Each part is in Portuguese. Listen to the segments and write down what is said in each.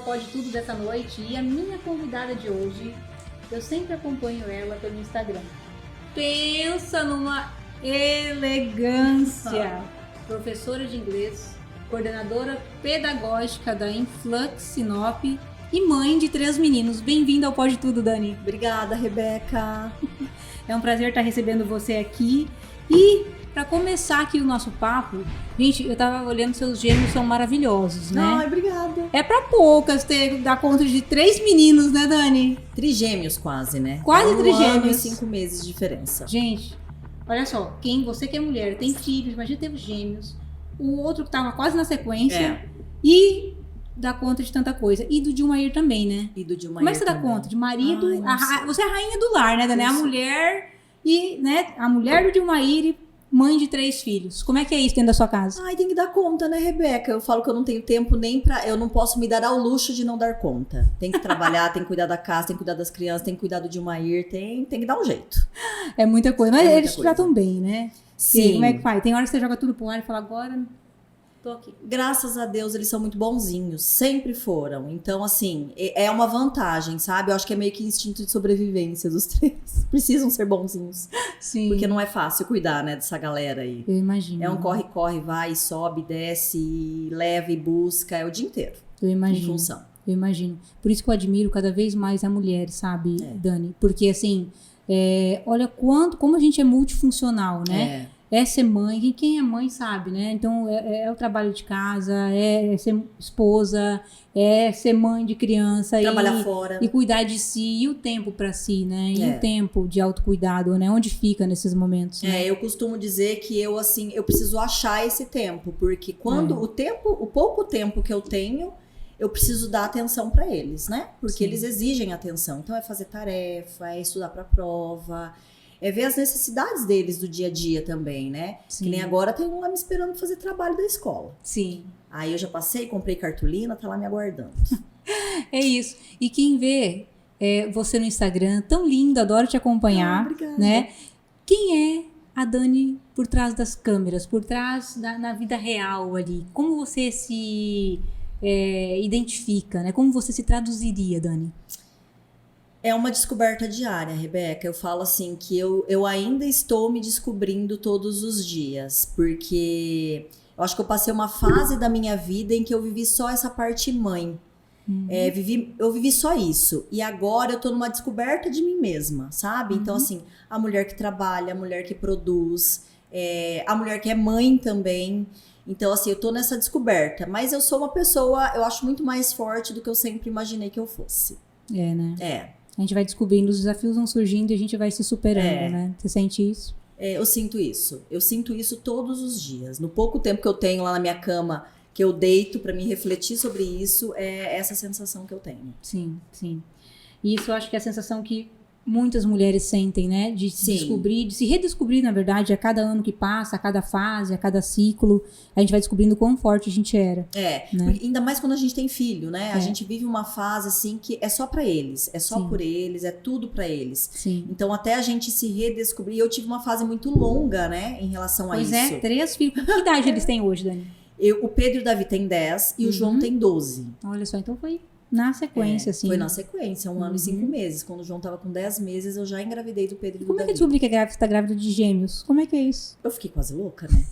Pode Tudo dessa noite e a minha convidada de hoje, eu sempre acompanho ela pelo Instagram. Pensa numa elegância! Professora de inglês, coordenadora pedagógica da Influx Sinop e mãe de 3 meninos. Bem-vinda ao Pode Tudo, Dani. Obrigada, Rebeca. É um prazer estar recebendo você aqui. E para começar aqui o nosso papo, gente, eu tava olhando, seus gêmeos são maravilhosos, né? Ai, obrigada. É para poucas dar conta de 3 meninos, né, Dani? Trigêmeos quase, né? Quase trigêmeos. 1 ano e 5 meses de diferença. Gente, olha só, você que é mulher, tem filhos, imagina ter gêmeos, o outro que tava quase na sequência e dá conta de tanta coisa. E do Dilmair também, né? E do Dilmair. Como é que você dá também. conta? De marido, Ai, você é a rainha do lar, né, Dani? A mulher e, né, a mulher do Dilmair e mãe de 3 filhos. Como é que é isso dentro da sua casa? Ai, tem que dar conta, né, Rebeca? Eu falo que eu não tenho tempo nem pra... Eu não posso me dar ao luxo de não dar conta. Tem que trabalhar, tem que cuidar da casa, tem que cuidar das crianças, tem que cuidar do Dilmair, tem que dar um jeito. É muita coisa. Mas eles te tratam bem, né? Sim. E como é que faz? Tem hora que você joga tudo pro ar e fala, agora tô aqui. Graças a Deus, eles são muito bonzinhos. Sempre foram. Então, assim, é uma vantagem, sabe? Eu acho que é meio que instinto de sobrevivência dos 3. Precisam ser bonzinhos. Sim. Porque não é fácil cuidar, né, dessa galera aí. Eu imagino. É um corre-corre, vai, sobe, desce, leva e busca. É o dia inteiro. Eu imagino. Em função. Eu imagino. Por isso que eu admiro cada vez mais a mulher, sabe, Dani? Porque, assim, olha como a gente é multifuncional, né? É ser mãe, e quem é mãe sabe, né? Então, é o trabalho de casa, é ser esposa, é ser mãe de criança. Trabalhar fora. E cuidar de si, e o tempo pra si, né? E o tempo de autocuidado, né? Onde fica nesses momentos, né? Eu costumo dizer que eu preciso achar esse tempo, porque quando o pouco tempo que eu tenho, eu preciso dar atenção pra eles, né? Porque eles exigem atenção. Então, é fazer tarefa, é estudar pra prova... É ver as necessidades deles do dia a dia também, né? Sim. Que nem agora tem um lá me esperando pra fazer trabalho da escola. Sim. Aí eu já passei, comprei cartolina, tá lá me aguardando. É isso. E quem vê você no Instagram, tão linda, adoro te acompanhar. Obrigada. Né? Quem é a Dani por trás das câmeras, por trás na vida real ali? Como você se identifica, né? Como você se traduziria, Dani? É uma descoberta diária, Rebeca. Eu falo assim que eu ainda estou me descobrindo todos os dias, porque eu acho que eu passei uma fase da minha vida em que eu vivi só essa parte mãe. Eu vivi só isso. E agora eu tô numa descoberta de mim mesma, sabe? Então, assim, a mulher que trabalha, a mulher que produz, a mulher que é mãe também. Então, assim, eu tô nessa descoberta. Mas eu sou uma pessoa, eu acho, muito mais forte do que eu sempre imaginei que eu fosse. Né? A gente vai descobrindo, os desafios vão surgindo e a gente vai se superando, né? Você sente isso? Eu sinto isso. Eu sinto isso todos os dias. No pouco tempo que eu tenho lá na minha cama, que eu deito pra me refletir sobre isso, é essa sensação que eu tenho. Sim, sim. E isso eu acho que é a sensação que muitas mulheres sentem, né? De se descobrir, de se redescobrir, na verdade, a cada ano que passa, a cada fase, a cada ciclo, a gente vai descobrindo quão forte a gente era. Né? Ainda mais quando a gente tem filho, né? A gente vive uma fase assim que é só pra eles, é só por eles, é tudo pra eles. Sim. Então até a gente se redescobrir, eu tive uma fase muito longa, né, em relação a isso. Pois é, 3 filhos. Que idade eles têm hoje, Dani? O Pedro e o Davi têm 10 e o João tem 12. Olha só, então foi na sequência, assim. Foi na sequência, 1 ano e 5 meses. Quando o João tava com 10 meses, eu já engravidei do Pedro e do Davi. Como é que descobri que você tá grávida de gêmeos? Como é que é isso? Eu fiquei quase louca, né?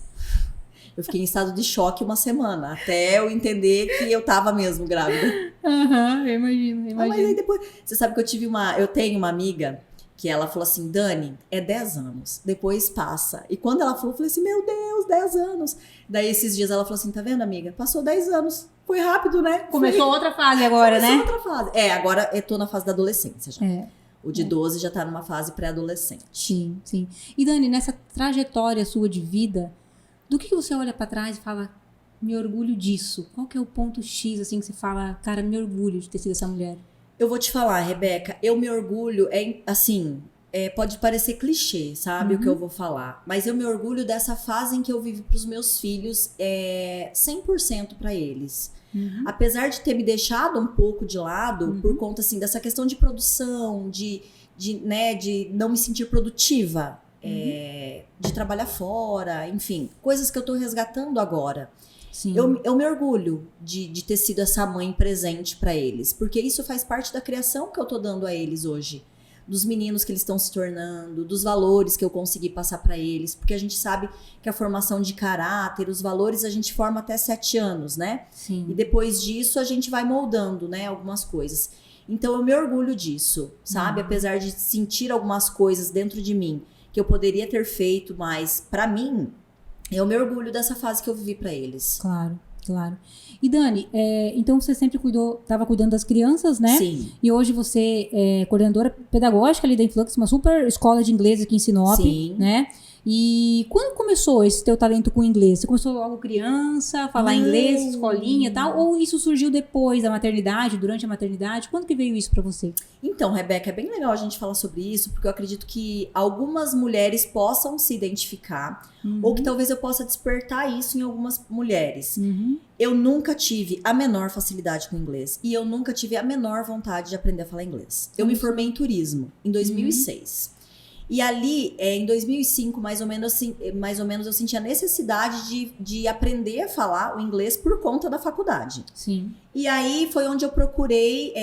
Eu fiquei em estado de choque 1 semana, até eu entender que eu tava mesmo grávida. Eu imagino. Mas aí depois, você sabe que eu tenho uma amiga que ela falou assim, Dani, é 10 anos, depois passa. E quando ela falou, eu falei assim, meu Deus, 10 anos. Daí esses dias ela falou assim, tá vendo, amiga? Passou 10 anos. Foi rápido, né? Começou outra fase agora, né? Começou outra fase. Agora eu tô na fase da adolescência já. O de 12 já tá numa fase pré-adolescente. Sim, sim. E Dani, nessa trajetória sua de vida, do que você olha pra trás e fala, me orgulho disso? Qual que é o ponto X, assim, que você fala, cara, me orgulho de ter sido essa mulher? Eu vou te falar, Rebeca, eu me orgulho, pode parecer clichê, sabe, o que eu vou falar, mas eu me orgulho dessa fase em que eu vivi pros meus filhos 100% pra eles. Apesar de ter me deixado um pouco de lado, por conta, assim, dessa questão de produção, de não me sentir produtiva, de trabalhar fora, enfim, coisas que eu tô resgatando agora. Sim. Eu me orgulho de ter sido essa mãe presente para eles, porque isso faz parte da criação que eu tô dando a eles hoje. Dos meninos que eles estão se tornando, dos valores que eu consegui passar para eles, porque a gente sabe que a formação de caráter, os valores a gente forma até 7 anos, né? Sim. E depois disso a gente vai moldando, né, algumas coisas. Então eu me orgulho disso, sabe? Apesar de sentir algumas coisas dentro de mim que eu poderia ter feito, mas para mim, eu me orgulho dessa fase que eu vivi para eles. Claro. Claro. E Dani, então você sempre estava cuidando das crianças, né? Sim. E hoje você é coordenadora pedagógica ali da Influx, uma super escola de inglês aqui em Sinop, Sim. né? E quando começou esse teu talento com o inglês? Você começou logo criança, falar inglês, escolinha e tal? Ou isso surgiu depois da maternidade, durante a maternidade? Quando que veio isso pra você? Então, Rebeca, é bem legal a gente falar sobre isso, porque eu acredito que algumas mulheres possam se identificar, ou que talvez eu possa despertar isso em algumas mulheres. Eu nunca tive a menor facilidade com inglês, e eu nunca tive a menor vontade de aprender a falar inglês. Eu me formei em turismo, em 2006. E ali, em 2005, mais ou menos, eu senti a necessidade de aprender a falar o inglês por conta da faculdade. Sim. E aí foi onde eu procurei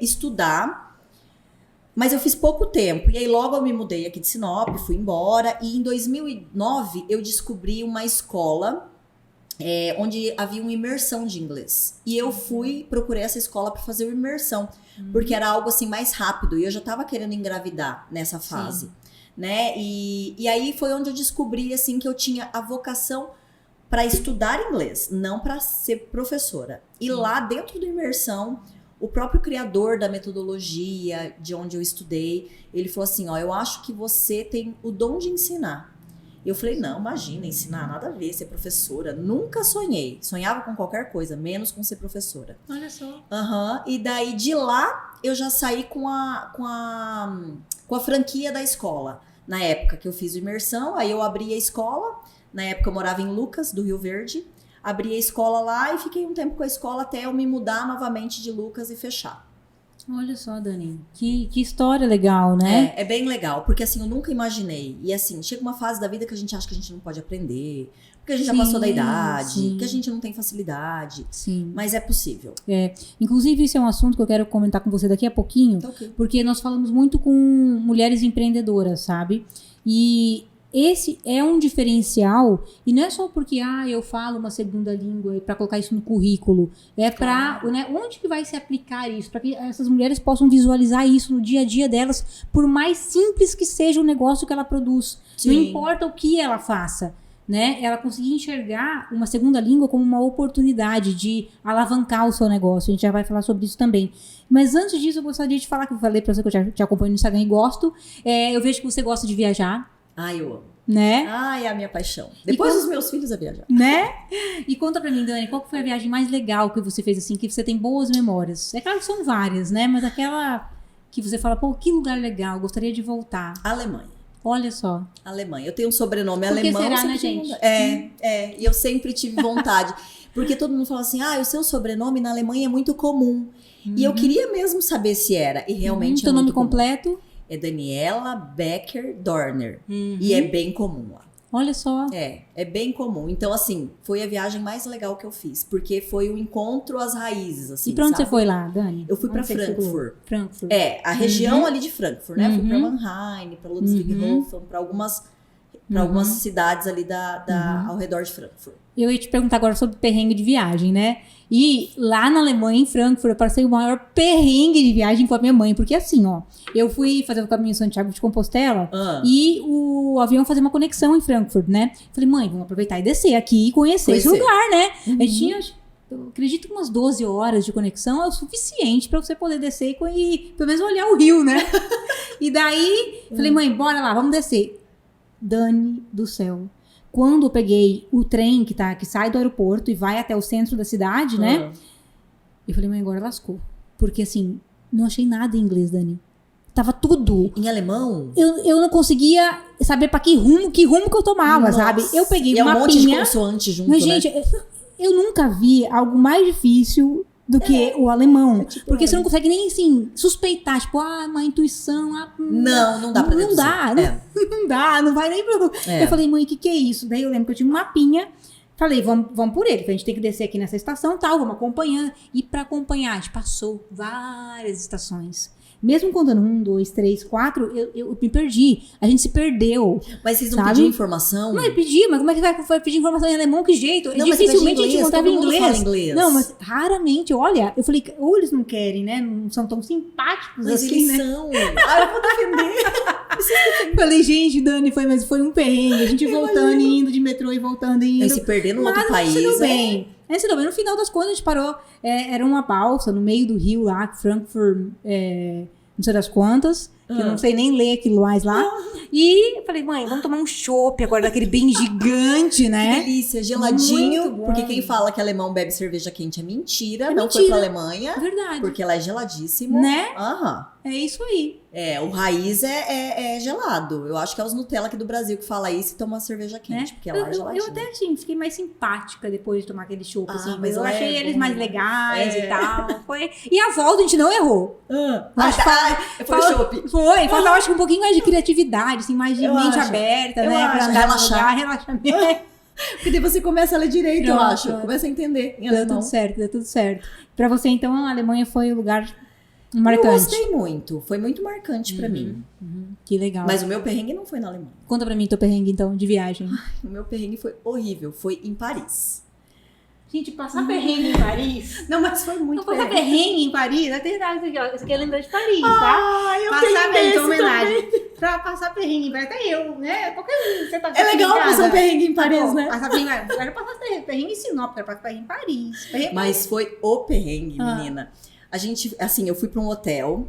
estudar, mas eu fiz pouco tempo. E aí logo eu me mudei aqui de Sinop, fui embora. E em 2009 eu descobri uma escola onde havia uma imersão de inglês. E eu procurei essa escola para fazer uma imersão. Porque era algo assim mais rápido e eu já tava querendo engravidar nessa fase, né? E aí foi onde eu descobri assim que eu tinha a vocação para estudar inglês, não para ser professora. E lá dentro da imersão, o próprio criador da metodologia de onde eu estudei, ele falou assim, ó, eu acho que você tem o dom de ensinar. Eu falei, não, imagina, ensinar, nada a ver, ser professora. Nunca sonhei. Sonhava com qualquer coisa, menos com ser professora. Olha só. E daí, de lá, eu já saí com a franquia da escola. Na época que eu fiz imersão, aí eu abri a escola. Na época eu morava em Lucas, do Rio Verde. Abri a escola lá e fiquei um tempo com a escola até eu me mudar novamente de Lucas e fechar. Olha só, Dani, que história legal, né? É bem legal, porque assim, eu nunca imaginei. E assim, chega uma fase da vida que a gente acha que a gente não pode aprender, porque a gente já passou da idade, que a gente não tem facilidade. Sim. Mas é possível. Inclusive, isso é um assunto que eu quero comentar com você daqui a pouquinho, porque nós falamos muito com mulheres empreendedoras, sabe? E esse é um diferencial, e não é só porque eu falo uma segunda língua para colocar isso no currículo, para onde que vai se aplicar isso, para que essas mulheres possam visualizar isso no dia a dia delas, por mais simples que seja o negócio que ela produz. Sim. Não importa o que ela faça, né? Ela conseguir enxergar uma segunda língua como uma oportunidade de alavancar o seu negócio. A gente já vai falar sobre isso também. Mas antes disso, eu gostaria de falar, que eu falei para você que eu já te acompanho no Instagram e gosto. Eu vejo que você gosta de viajar. Eu amo. Né? É a minha paixão. Depois dos meus filhos a viajar. Né? E conta pra mim, Dani, qual que foi a viagem mais legal que você fez, assim, que você tem boas memórias? É claro que são várias, né? Mas aquela que você fala, que lugar legal, gostaria de voltar. Alemanha. Olha só. Alemanha. Eu tenho um sobrenome Por que alemão. Será, né, gente? E eu sempre tive vontade. Porque todo mundo fala assim, o seu sobrenome na Alemanha é muito comum. E eu queria mesmo saber se era. E realmente Teu nome completo? É Daniela Becker Dorner. E é bem comum lá. Olha só. É bem comum. Então, assim, foi a viagem mais legal que eu fiz. Porque foi o encontro às raízes, assim, E pra onde você foi lá, Dani? Eu fui pra Frankfurt. Frankfurt. A região ali de Frankfurt, né? Fui pra Mannheim, pra Ludwigshafen, pra algumas cidades ali ao redor de Frankfurt. Eu ia te perguntar agora sobre perrengue de viagem, né? E lá na Alemanha, em Frankfurt, eu passei o maior perrengue de viagem com a minha mãe. Porque assim, eu fui fazer o caminho Santiago de Compostela e o avião fazia uma conexão em Frankfurt, né? Falei, mãe, vamos aproveitar e descer aqui e conhecer esse lugar, né? A gente tinha, eu acredito que umas 12 horas de conexão é o suficiente pra você poder descer e pelo menos olhar o rio, né? E daí, falei, mãe, bora lá, vamos descer. Dani do céu. Quando eu peguei o trem que sai do aeroporto e vai até o centro da cidade, né? Eu falei, mãe, agora lascou. Porque assim, não achei nada em inglês, Dani. Tava tudo. Em alemão? Eu não conseguia saber pra que rumo que eu tomava, sabe? Eu peguei uma monte de consoante junto, mas, gente, eu nunca vi algo mais difícil do que o alemão. Tipo, porque você não consegue nem, assim, suspeitar. Tipo, uma intuição. Não dá pra deduzir. Não dá, não vai nem pro... Eu falei, mãe, o que é isso? Daí eu lembro que eu tinha um mapinha. Falei, vamos por ele, que a gente tem que descer aqui nessa estação e tal, vamos acompanhando. E pra acompanhar, a gente passou várias estações. Mesmo contando 1, 2, 3, 4, eu me perdi. A gente se perdeu. Mas vocês não pediam informação? Não, eu pedi, mas como é que vai pedir informação em alemão? Que jeito? Não, dificilmente a gente contava em inglês. inglês. Não, mas raramente, olha, eu falei, ou eles não querem, né? Não são tão simpáticos mas assim, eles né? são. Eu vou defender. Falei, gente, Dani, mas foi um perrengue. A gente voltando e indo de metrô e voltando e indo. Mas se perder num outro país. Mas se deu bem. No final das contas, a gente parou. Era uma balsa no meio do rio lá, Frankfurt, não sei das quantas. Que eu não sei nem ler aquilo mais lá. E eu falei, mãe, vamos tomar um chopp agora, daquele bem gigante, né? Que delícia, geladinho. Muito bom. Porque quem fala que alemão bebe cerveja quente é mentira. Não foi pra Alemanha. Verdade. Porque ela é geladíssimo. Né? Aham. É isso aí. O raiz é gelado. Eu acho que é os Nutella aqui do Brasil que fala isso e toma cerveja quente, porque ela é geladinha. Eu até, assim, fiquei mais simpática depois de tomar aquele chopp, assim. mas eu achei eles bom. mais legais e tal. E a volta a gente não errou. Foi chopp. Faltava, acho que um pouquinho mais de criatividade, assim, mais de mente aberta, né? Pra andar relaxar. Relaxamento. Porque daí você começa a ler direito, eu acho. Começa a entender. Deu tudo certo. Pra você, então, a Alemanha foi o lugar marcante. Eu gostei muito. Foi muito marcante pra mim. Que legal. Mas o meu perrengue não foi na Alemanha. Conta pra mim teu perrengue, então, de viagem. O meu perrengue foi horrível. Foi em Paris. Gente, passar perrengue em Paris... Não, mas foi muito passar perrengue em Paris... Até isso aqui é lembrar de Paris, tá? Eu passar tenho em homenagem. Pra passar perrengue em Paris, até eu, né? Qualquer um, você tá É legal passar um perrengue em Paris, né? Passar perrengue, eu quero passar perrengue em Sinop, quero passar perrengue em Paris. Mas foi o perrengue, menina. A gente, assim, eu fui pra um hotel...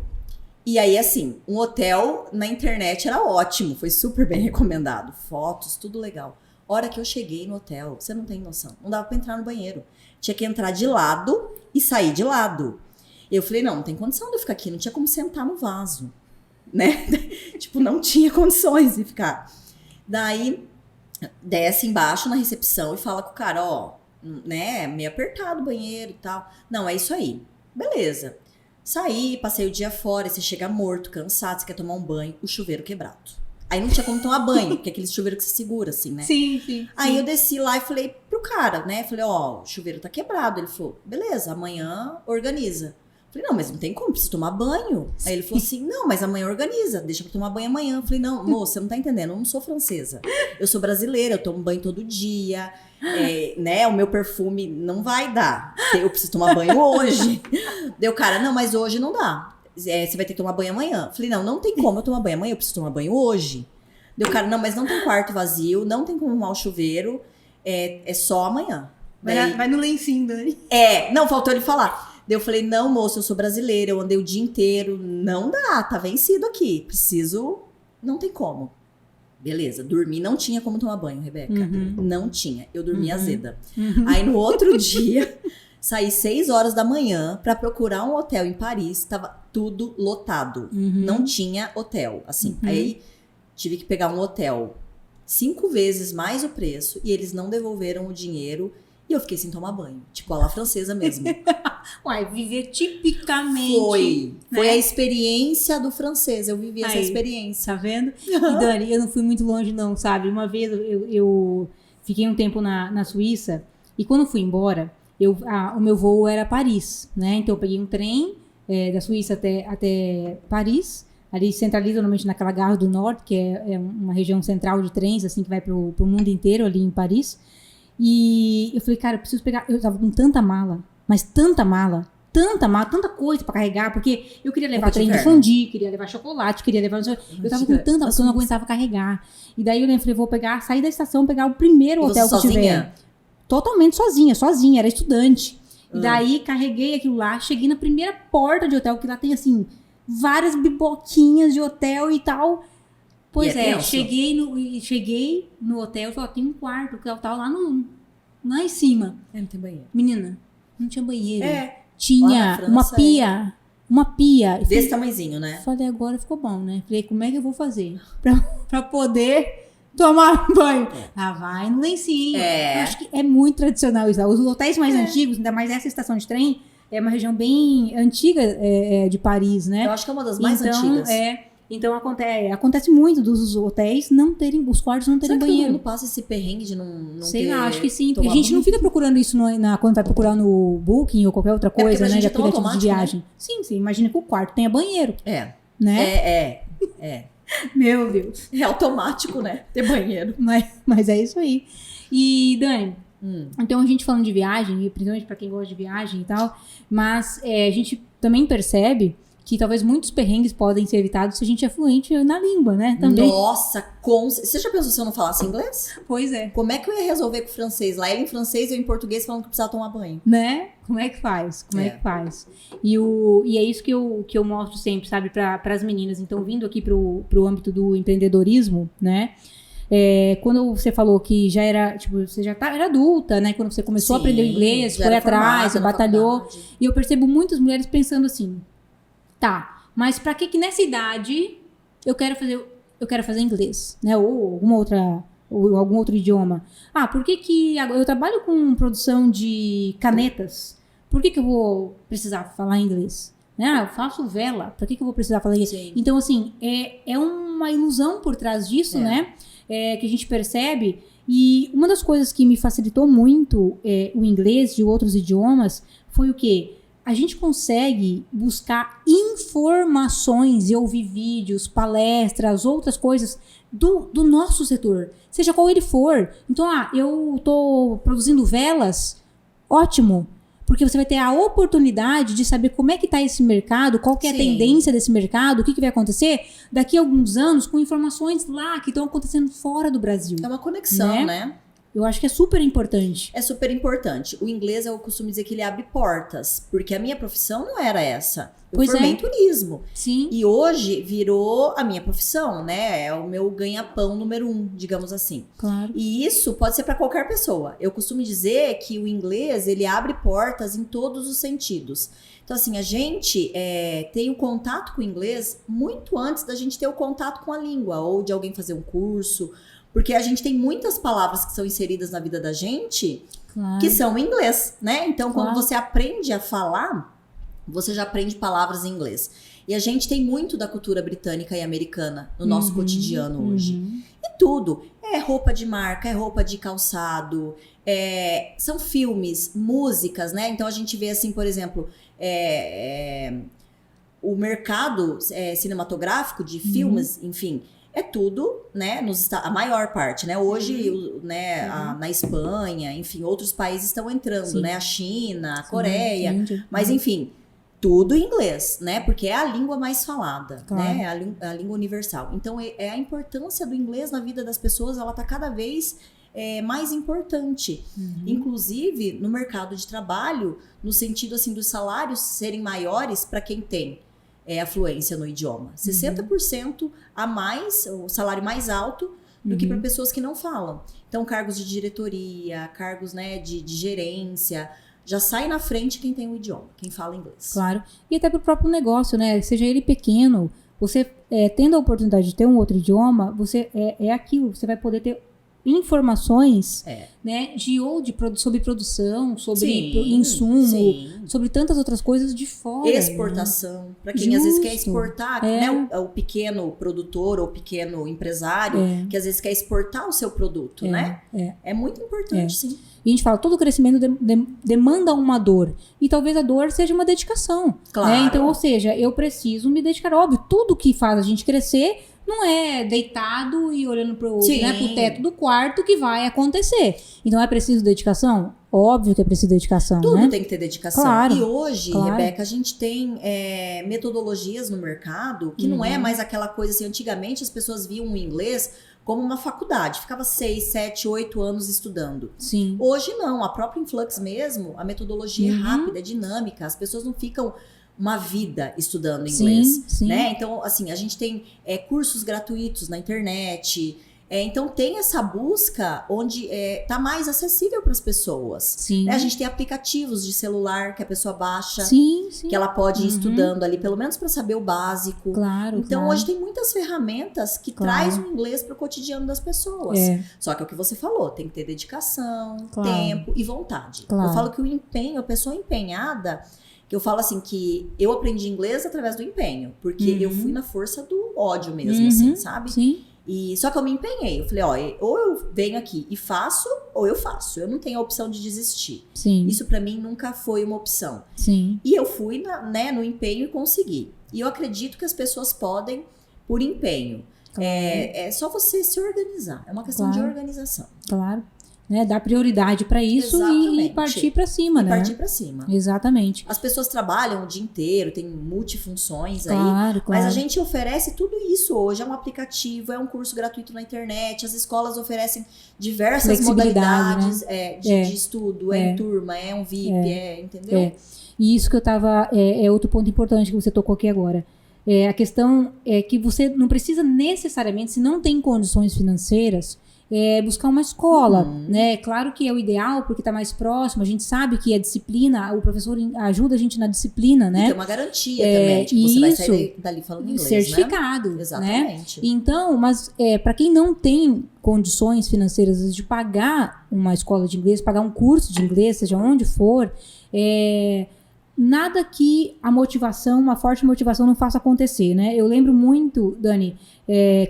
E aí, assim, um hotel na internet era ótimo. Foi super bem recomendado. Fotos, tudo legal. Hora que eu cheguei no hotel, você não tem noção. Não dava pra entrar no banheiro. Tinha que entrar de lado e sair de lado. Eu falei, não tem condição de eu ficar aqui. Não tinha como sentar no vaso, né? Tipo, não tinha condições de ficar. Daí, desce embaixo na recepção e fala com o cara, ó, né, meio apertado o banheiro e tal. Não, é isso aí. Beleza. Saí, passei o dia fora, você chega morto, cansado, você quer tomar um banho, o chuveiro quebrado. Aí não tinha como tomar banho, porque é aquele chuveiro que você segura, assim, né? Sim. Aí eu desci lá e falei pro cara, né? Falei, ó, o chuveiro tá quebrado. Ele falou, beleza, amanhã organiza. Falei, não, mas não tem como, preciso tomar banho. Aí ele falou assim, não, mas amanhã organiza, deixa eu tomar banho amanhã. Falei, não, moça, você não tá entendendo, eu não sou francesa. Eu sou brasileira, eu tomo banho todo dia, né? O meu perfume não vai dar. Eu preciso tomar banho hoje. Deu cara, não, mas hoje não dá. Você vai ter que tomar banho amanhã. Falei, não tem como eu tomar banho amanhã, eu preciso tomar banho hoje. Deu cara, não, mas não tem quarto vazio, não tem como arrumar o chuveiro, é só amanhã. Vai no lencinho, Dani. Não, faltou ele falar. Daí eu falei, não, moço, eu sou brasileira, eu andei o dia inteiro, não dá, tá vencido aqui, preciso, não tem como. Beleza, dormi, não tinha como tomar banho, Rebeca, não tinha, eu dormi azeda. Aí no outro dia, saí 6 horas da manhã pra procurar um hotel em Paris, tava tudo lotado, não tinha hotel, assim, aí tive que pegar um hotel 5 vezes mais o preço e eles não devolveram o dinheiro. E eu fiquei sem tomar banho. Tipo, a la francesa mesmo. Uai, viver tipicamente. Foi a experiência do francês. Eu vivi essa experiência. Tá vendo? E Dani, eu não fui muito longe não, sabe? Uma vez eu fiquei um tempo na Suíça. E quando fui embora, o meu voo era Paris, né? Então eu peguei um trem da Suíça até Paris. Ali centraliza normalmente naquela Gare do Norte, que é uma região central de trens, assim, que vai pro mundo inteiro ali em Paris. E eu falei, cara, eu preciso pegar... Eu tava com tanta mala, mas tanta tanta coisa pra carregar, porque eu queria levar trem de fondue, queria levar chocolate, queria levar... Eu tava com tanta, porque eu não aguentava carregar. E daí eu falei, vou sair da estação, pegar o primeiro hotel que eu tiver. Totalmente sozinha, era estudante. E daí carreguei aquilo lá, cheguei na primeira porta de hotel, que lá tem, assim, várias biboquinhas de hotel e tal... Pois cheguei no hotel, só tem um quarto, que eu tava lá em cima. Não tem banheiro. Menina, não tinha banheiro. Tinha uma pia. Desse tamanhozinho, né? Falei, agora ficou bom, né? Falei, como é que eu vou fazer pra poder tomar banho? Vai no lencinho. Eu acho que é muito tradicional isso. Os hotéis mais antigos, ainda mais essa estação de trem, é uma região bem antiga de Paris, né? Eu acho que é uma das mais antigas. Então acontece muito dos hotéis não terem, os quartos não terem banheiro. Todo mundo passa esse perrengue de não Sei ter... lá, acho que sim. Porque a gente não fica procurando isso quando vai procurar no Booking ou qualquer outra coisa, né? De aplicativo de viagem. Né? Sim, você imagina que o quarto tenha banheiro. Né? Meu Deus. É automático, né? Ter banheiro. Mas é isso aí. E, Dani, então a gente falando de viagem, principalmente pra quem gosta de viagem e tal, mas a gente também percebe que talvez muitos perrengues podem ser evitados se a gente é fluente na língua, né? Também. Nossa, você já pensou se eu não falasse inglês? Pois é. Como é que eu ia resolver com o francês? Lá ele em francês e eu em português falando que precisava tomar banho. Né? Como é que faz? Como é que faz? E é isso que eu mostro sempre, sabe, para as meninas. Então, vindo aqui pro âmbito do empreendedorismo, né? Quando você falou que já era, tipo, você já era adulta, né? Quando você começou a aprender o inglês, foi atrás, você batalhou. E eu percebo muitas mulheres pensando assim, tá, mas pra que nessa idade eu quero fazer inglês, né? Ou algum outro idioma. Por que eu trabalho com produção de canetas? Por que eu vou precisar falar inglês? Eu faço vela, pra que eu vou precisar falar inglês? Sim. Então, assim, é uma ilusão por trás disso, né? Que a gente percebe. E uma das coisas que me facilitou muito o inglês de outros idiomas foi o quê? A gente consegue buscar informações e ouvir vídeos, palestras, outras coisas do nosso setor, seja qual ele for. Então, eu estou produzindo velas, ótimo, porque você vai ter a oportunidade de saber como é que está esse mercado, qual que é a tendência desse mercado, o que vai acontecer daqui a alguns anos com informações lá que estão acontecendo fora do Brasil. É uma conexão, né? Eu acho que é super importante. É super importante. O inglês, eu costumo dizer que ele abre portas, porque a minha profissão não era essa. Eu formei em turismo. Sim. E hoje virou a minha profissão, né? É o meu ganha-pão número 1, digamos assim. Claro. E isso pode ser para qualquer pessoa. Eu costumo dizer que o inglês, ele abre portas em todos os sentidos. Então, assim, a gente tem o contato com o inglês muito antes da gente ter o contato com a língua, ou de alguém fazer um curso. Porque a gente tem muitas palavras que são inseridas na vida da gente que são em inglês, né? Então, quando você aprende a falar, você já aprende palavras em inglês. E a gente tem muito da cultura britânica e americana no nosso cotidiano hoje. E tudo. É roupa de marca, é roupa de calçado, são filmes, músicas, né? Então, a gente vê assim, por exemplo, o mercado cinematográfico de filmes, enfim... É tudo, né, a maior parte, né, hoje, né, na Espanha, enfim, outros países estão entrando, né, a China, a Coreia, mas enfim, tudo em inglês, né, porque é a língua mais falada, né, a língua universal. Então, a importância do inglês na vida das pessoas, ela tá cada vez mais importante, inclusive no mercado de trabalho, no sentido, assim, dos salários serem maiores para quem tem a fluência no idioma. 60% a mais, o salário mais alto do que para pessoas que não falam. Então, cargos de diretoria, cargos, né, de gerência, já sai na frente quem tem o idioma, quem fala inglês. Claro. E até pro próprio negócio, né? Seja ele pequeno, você tendo a oportunidade de ter um outro idioma, você aquilo, você vai poder ter informações, né, sobre produção, sobre insumo, sobre tantas outras coisas de fora. Exportação, né? Para quem às vezes quer exportar, né, o pequeno produtor ou pequeno empresário, que às vezes quer exportar o seu produto, né? É muito importante, sim. E a gente fala, todo crescimento demanda uma dor. E talvez a dor seja uma dedicação. Claro. Né? Então, ou seja, eu preciso me dedicar. Óbvio, tudo que faz a gente crescer não é deitado e olhando pro teto do quarto que vai acontecer. Então, é preciso dedicação? Óbvio que é preciso dedicação, Tudo né? tem que ter dedicação. Claro, e hoje, Rebeca, a gente tem metodologias no mercado que não é mais aquela coisa assim. Antigamente, as pessoas viam o inglês como uma faculdade. Ficava 6, 7, 8 anos estudando. Sim. Hoje não. A própria Influx mesmo, a metodologia é rápida, é dinâmica. As pessoas não ficam uma vida estudando inglês, né? Então, assim, a gente tem cursos gratuitos na internet, Então tem essa busca onde tá mais acessível para as pessoas. Sim. Né? A gente tem aplicativos de celular que a pessoa baixa, sim. que ela pode ir estudando ali, pelo menos para saber o básico. Claro, então hoje tem muitas ferramentas que traz o inglês para o cotidiano das pessoas. Só que é o que você falou, tem que ter dedicação, tempo e vontade. Eu falo que o empenho, a pessoa empenhada, que eu falo assim, que eu aprendi inglês através do empenho, porque eu fui na força do ódio mesmo, assim, sabe? Sim. Só que eu me empenhei. Eu falei, ou eu venho aqui e faço, ou eu faço. Eu não tenho a opção de desistir. Sim. Isso pra mim nunca foi uma opção. Sim. E eu fui no empenho e consegui. E eu acredito que as pessoas podem por empenho. É só você se organizar. É uma questão de organização. Claro. Né, dar prioridade para isso e partir para cima, né? Partir para cima. Exatamente. As pessoas trabalham o dia inteiro, tem multifunções claro. Mas a gente oferece tudo isso hoje. É um aplicativo, é um curso gratuito na internet. As escolas oferecem diversas modalidades, né? De estudo, em turma, um VIP, entendeu? E isso que eu tava, é outro ponto importante que você tocou aqui agora. A questão é que você não precisa necessariamente, se não tem condições financeiras, buscar uma escola, né? Claro que é o ideal, porque está mais próximo, a gente sabe que a disciplina, o professor ajuda a gente na disciplina, né? E tem uma garantia também, de que você vai sair dali falando inglês, certificado, né? Exatamente. Né? Então, mas para quem não tem condições financeiras às vezes, de pagar uma escola de inglês, pagar um curso de inglês, seja onde for, nada que uma forte motivação não faça acontecer, né? Eu lembro muito, Dani,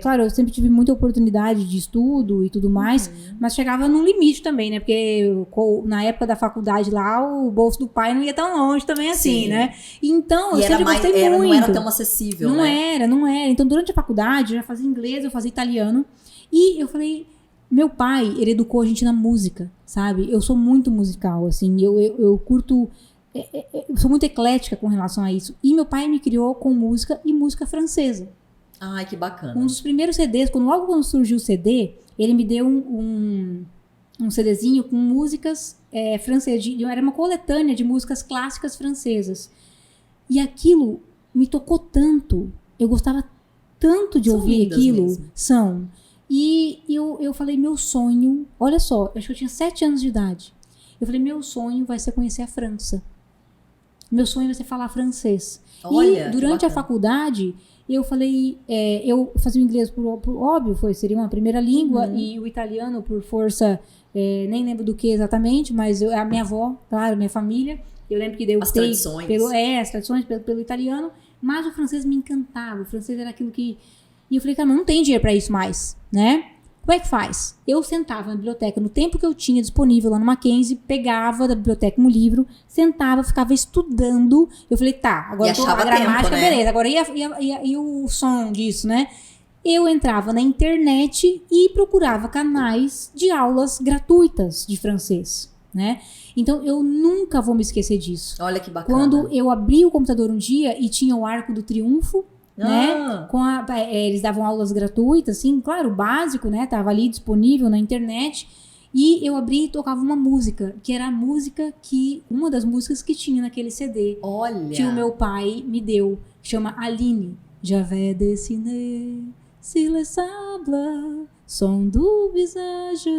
claro, eu sempre tive muita oportunidade de estudo e tudo mais, mas chegava num limite também, né? Porque na época da faculdade lá, o bolso do pai não ia tão longe também assim, né? Então, eu sempre gostei muito. Não era tão acessível, não né? Não era. Então, durante a faculdade, eu já fazia inglês, eu fazia italiano, e eu falei... Meu pai, ele educou a gente na música, sabe? Eu sou muito musical, assim, eu curto... Eu sou muito eclética com relação a isso. E meu pai me criou com música e música francesa. Ai, que bacana. Um dos primeiros CDs, logo quando surgiu o CD, ele me deu um CDzinho com músicas francesas. Era uma coletânea de músicas clássicas francesas. E aquilo me tocou tanto. Eu gostava tanto de ouvir aquilo. Mesmo. E eu falei, meu sonho... Olha só, acho que eu tinha 7 anos de idade. Eu falei, meu sonho vai ser conhecer a França. Meu sonho vai ser falar francês. Olha, e durante a faculdade, eu falei... eu fazia o inglês, por óbvio, seria uma primeira língua. E o italiano, por força... nem lembro do que exatamente, mas a minha avó, claro, minha família... Eu lembro que eu optei as tradições pelo italiano. Mas o francês me encantava. O francês era aquilo que... E eu falei, cara, não tem dinheiro para isso mais, né? Como é que faz? Eu sentava na biblioteca, no tempo que eu tinha disponível lá no Mackenzie, pegava da biblioteca um livro, sentava, ficava estudando. Eu falei, tá, agora a gramática, né? Beleza. Agora e o som disso, né? Eu entrava na internet e procurava canais de aulas gratuitas de francês, né? Então, eu nunca vou me esquecer disso. Olha que bacana. Quando eu abri o computador um dia e tinha o Arco do Triunfo, né? Eles davam aulas gratuitas, assim, claro, o básico, né? Tava ali disponível na internet. E eu abri e tocava uma música, que era a música uma das músicas que tinha naquele CD. Olha! Que o meu pai me deu, que chama Aline. J'avais dessiné sur le sable, son doux visage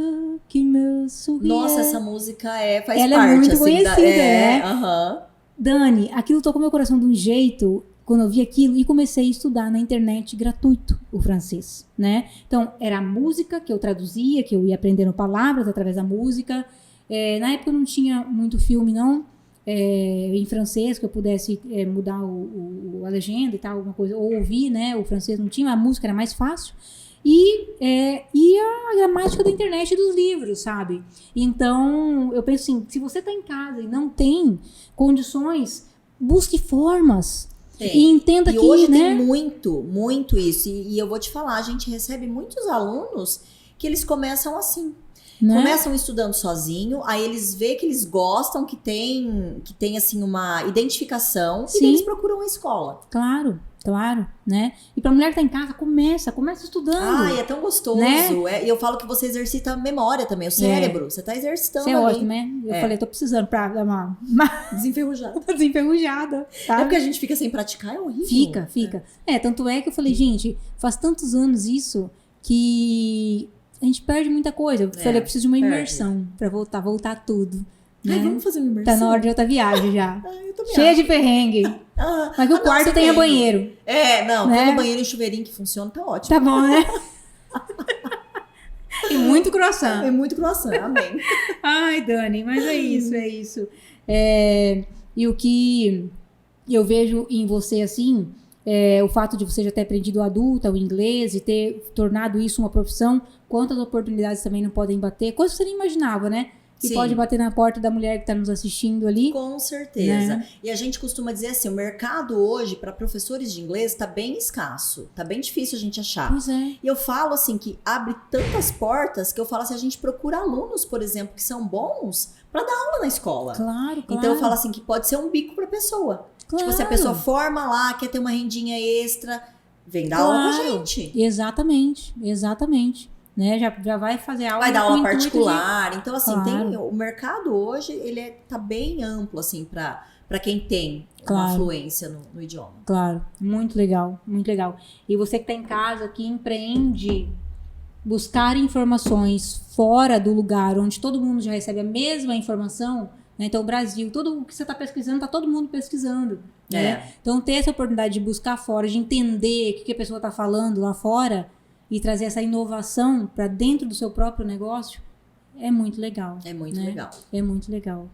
qui me souriait. Nossa, essa música faz parte. Ela é muito assim, conhecida, né? Aham. Dani, aquilo tocou meu coração de um jeito... Quando eu vi aquilo e comecei a estudar na internet gratuito o francês, né? Então, era a música que eu traduzia, que eu ia aprendendo palavras através da música. Na época não tinha muito filme, não, em francês, que eu pudesse mudar a legenda e tal, alguma coisa, ou ouvir, né? O francês não tinha, a música era mais fácil. E a gramática da internet e dos livros, sabe? Então, eu penso assim, se você está em casa e não tem condições, busque formas. E entenda que, hoje né? tem muito isso. E eu vou te falar, a gente recebe muitos alunos que eles começam assim. Né? Começam estudando sozinho, aí eles veem que eles gostam, que tem assim uma identificação. Sim. E eles procuram a escola. Claro, né? E pra mulher que tá em casa, começa estudando. Ai, é tão gostoso. Né? E eu falo que você exercita a memória também, o cérebro. Você tá exercitando ali. Isso é ótimo, né? Eu falei, tô precisando pra dar uma desenferrujada. Sabe? Porque a gente fica sem praticar, é horrível. Fica. Tanto é que eu falei, gente, faz tantos anos isso que a gente perde muita coisa. Eu falei, eu preciso de uma imersão pra voltar tudo. Né? Ai, vamos fazer uma imersão? Tá na hora de outra viagem já. Eu também Cheia acho. de perrengue. Mas que o quarto tenha banheiro. Tem um banheiro e chuveirinho que funciona, tá ótimo. Tá bom, né? E muito croissant. É muito croissant, amém. Ai, Dani, mas é isso. E o que eu vejo em você, assim, o fato de você já ter aprendido adulta, o inglês, e ter tornado isso uma profissão, quantas oportunidades também não podem bater, coisas que você nem imaginava, né? Que Sim. pode bater na porta da mulher que está nos assistindo ali. Com certeza. Né? E a gente costuma dizer assim, o mercado hoje, para professores de inglês, tá bem escasso. Tá bem difícil a gente achar. Pois é. E eu falo assim, que abre tantas portas, que eu falo assim, a gente procura alunos, por exemplo, que são bons para dar aula na escola. Claro. Então eu falo assim, que pode ser um bico pra pessoa. Claro. Tipo, se a pessoa forma lá, quer ter uma rendinha extra, vem dar aula com a gente. Exatamente. Né? Já vai fazer aula. Vai dar aula particular. Então, assim, Claro. o mercado hoje, ele tá bem amplo, assim, pra quem tem uma fluência no idioma. Claro, muito legal. E você que tá em casa, que empreende, buscar informações fora do lugar onde todo mundo já recebe a mesma informação, né? Então, o Brasil, tudo o que você tá pesquisando, tá todo mundo pesquisando. Né? Então, ter essa oportunidade de buscar fora, de entender o que a pessoa tá falando lá fora, e trazer essa inovação para dentro do seu próprio negócio é muito legal. É muito legal.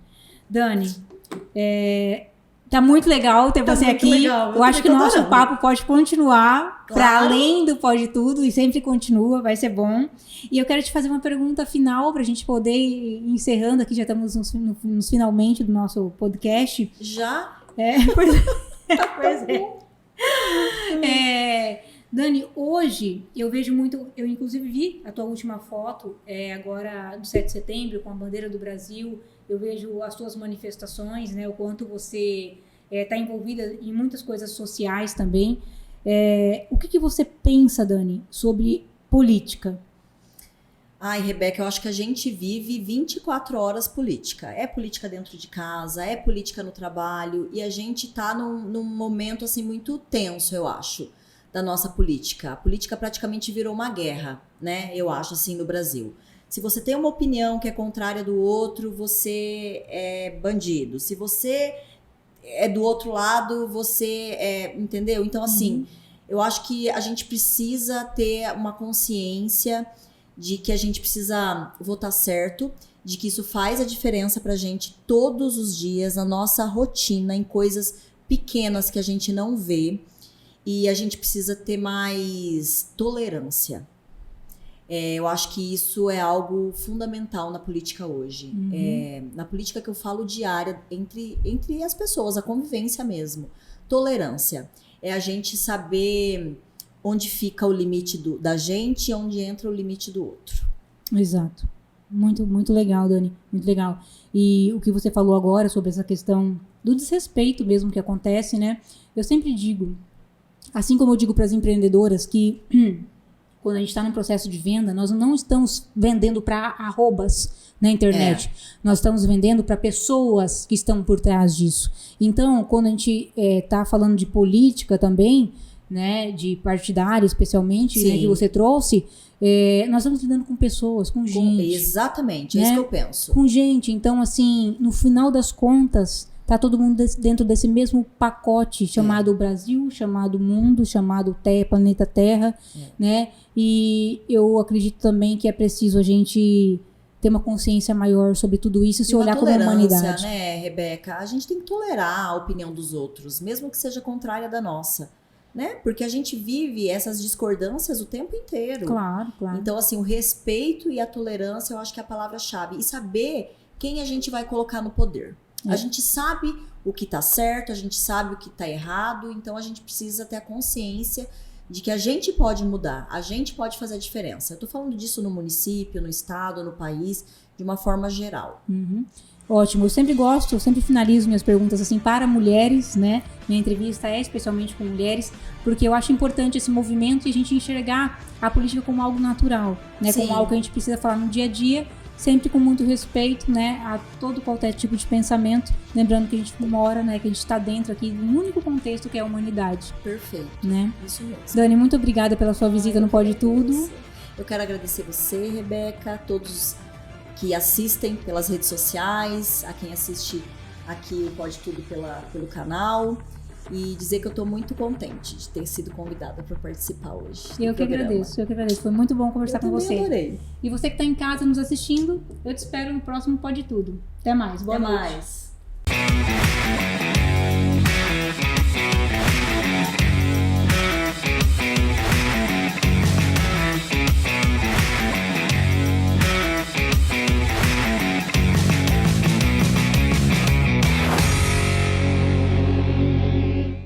Dani, tá muito legal ter você aqui. Legal. Eu acho que o nosso papo pode continuar para além do Pode Tudo e sempre continua, vai ser bom. E eu quero te fazer uma pergunta final para a gente poder ir encerrando aqui, já estamos nos finalmente do nosso podcast. Já? Pois é. Dani, hoje eu vejo muito, eu inclusive vi a tua última foto, agora do 7 de setembro, com a bandeira do Brasil, eu vejo as tuas manifestações, né, o quanto você está envolvida em muitas coisas sociais também. O que você pensa, Dani, sobre política? Ai, Rebeca, eu acho que a gente vive 24 horas política. É política dentro de casa, é política no trabalho, e a gente tá num momento, assim, muito tenso, eu acho, da nossa política. A política praticamente virou uma guerra, né? Eu acho, assim, no Brasil. Se você tem uma opinião que é contrária do outro, você é bandido. Se você é do outro lado, você entendeu? Então, assim, eu acho que a gente precisa ter uma consciência de que a gente precisa votar certo, de que isso faz a diferença pra gente todos os dias, na nossa rotina, em coisas pequenas que a gente não vê. E a gente precisa ter mais tolerância. Eu acho que isso é algo fundamental na política hoje. Na política que eu falo diária, entre as pessoas, a convivência mesmo. Tolerância. É a gente saber onde fica o limite da gente e onde entra o limite do outro. Exato. Muito, muito legal, Dani. Muito legal. E o que você falou agora sobre essa questão do desrespeito mesmo que acontece, né? Eu sempre digo, assim como eu digo para as empreendedoras que quando a gente está num processo de venda, nós não estamos vendendo para arrobas na internet. Nós estamos vendendo para pessoas que estão por trás disso. Então, quando a gente está falando de política também, né, de partidária especialmente, né, que você trouxe, nós estamos lidando com pessoas, com gente. Exatamente, né? É isso que eu penso. Com gente. Então, assim, no final das contas, tá todo mundo dentro desse mesmo pacote chamado Brasil, chamado mundo, chamado planeta Terra, né? E eu acredito também que é preciso a gente ter uma consciência maior sobre tudo isso e se olhar como humanidade. Né, Rebeca? A gente tem que tolerar a opinião dos outros, mesmo que seja contrária da nossa, né? Porque a gente vive essas discordâncias o tempo inteiro. Claro, claro. Então, assim, o respeito e a tolerância, eu acho que é a palavra-chave. E saber quem a gente vai colocar no poder. A gente sabe o que tá certo, a gente sabe o que tá errado, então a gente precisa ter a consciência de que a gente pode mudar, a gente pode fazer a diferença. Eu tô falando disso no município, no estado, no país, de uma forma geral. Ótimo, eu sempre finalizo minhas perguntas assim para mulheres, né? Minha entrevista é especialmente com mulheres, porque eu acho importante esse movimento e a gente enxergar a política como algo natural, né? Como algo que a gente precisa falar no dia a dia, sempre com muito respeito, né, a todo qualquer tipo de pensamento, lembrando que a gente mora, né, que a gente está dentro aqui de um único contexto que é a humanidade. Perfeito. Né? Isso mesmo. Dani, muito obrigada pela sua visita no Pode Tudo. Eu quero agradecer você, Rebeca, todos que assistem pelas redes sociais, a quem assiste aqui o Pode Tudo pelo canal. E dizer que eu estou muito contente de ter sido convidada para participar hoje. Eu que agradeço. Foi muito bom conversar com você. Eu adorei. E você que está em casa nos assistindo, eu te espero no próximo Pode Tudo. Até mais. Boa noite. Até mais.